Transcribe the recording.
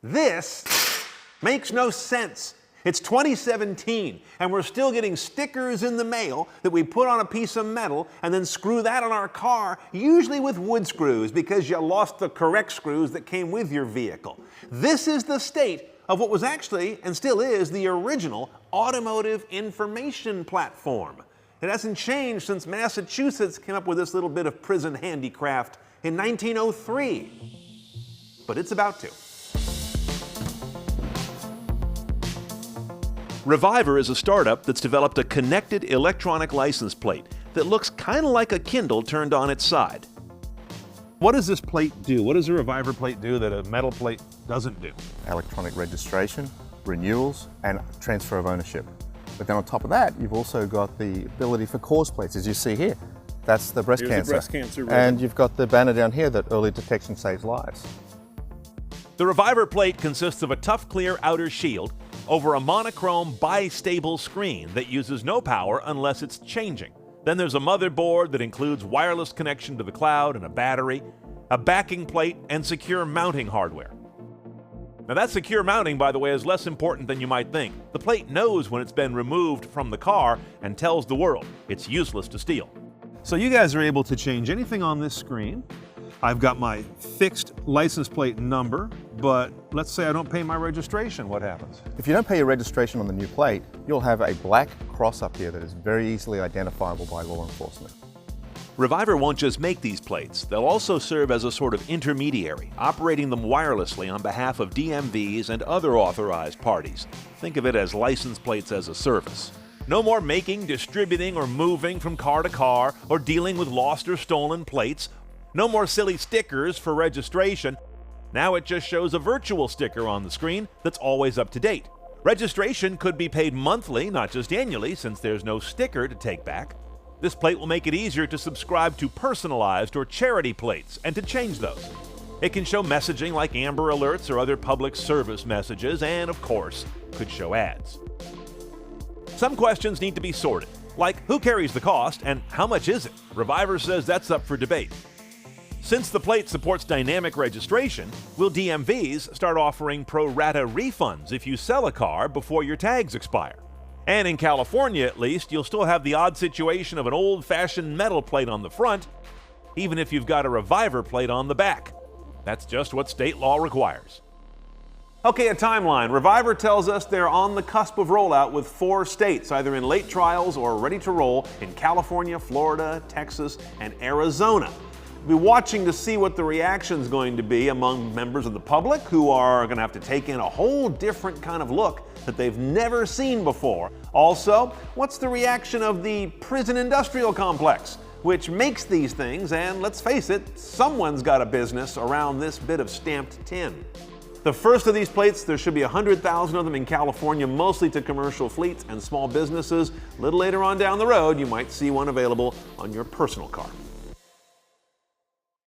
This makes no sense. It's 2017, and we're still getting stickers in the mail that we put on a piece of metal and then screw that on our car, usually with wood screws because you lost the correct screws that came with your vehicle. This is the state of what was actually, and still is, the original automotive information platform. It hasn't changed since Massachusetts came up with this little bit of prison handicraft in 1903. But it's about to. Reviver is a startup that's developed a connected electronic license plate that looks kind of like a Kindle turned on its side. What does this plate do? What does a Reviver plate do that a metal plate doesn't do? Electronic registration, renewals, and transfer of ownership. But then on top of that, you've also got the ability for cause plates, as you see here. That's the breast Here's cancer. the breast cancer ribbon. And you've got the banner down here that early detection saves lives. The Reviver plate consists of a tough, clear outer shield over a monochrome bistable screen that uses no power unless it's changing. Then there's a motherboard that includes wireless connection to the cloud and a battery, a backing plate, and secure mounting hardware. Now that secure mounting, by the way, is less important than you might think. The plate knows when it's been removed from the car and tells the world it's useless to steal. So you guys are able to change anything on this screen. I've got my fixed license plate number, but let's say I don't pay my registration, what happens? If you don't pay your registration on the new plate, you'll have a black cross up here that is very easily identifiable by law enforcement. Reviver won't just make these plates, they'll also serve as a sort of intermediary, operating them wirelessly on behalf of DMVs and other authorized parties. Think of it as license plates as a service. No more making, distributing, or moving from car to car, or dealing with lost or stolen plates. No more silly stickers for registration. Now it just shows a virtual sticker on the screen that's always up to date. Registration could be paid monthly, not just annually, since there's no sticker to take back. This plate will make it easier to subscribe to personalized or charity plates and to change those. It can show messaging like Amber Alerts or other public service messages, and of course, could show ads. Some questions need to be sorted, like who carries the cost and how much is it? Reviver says that's up for debate. Since the plate supports dynamic registration, will DMVs start offering pro rata refunds if you sell a car before your tags expire? And in California, at least, you'll still have the odd situation of an old-fashioned metal plate on the front, even if you've got a Reviver plate on the back. That's just what state law requires. Okay, a timeline. Reviver tells us they're on the cusp of rollout with 4 states, either in late trials or ready to roll in California, Florida, Texas, and Arizona. We'll be watching to see what the reaction's going to be among members of the public who are going to have to take in a whole different kind of look that they've never seen before. Also, what's the reaction of the prison industrial complex, which makes these things, and let's face it, someone's got a business around this bit of stamped tin. The first of these plates, there should be 100,000 of them in California, mostly to commercial fleets and small businesses. A little later on down the road, you might see one available on your personal car.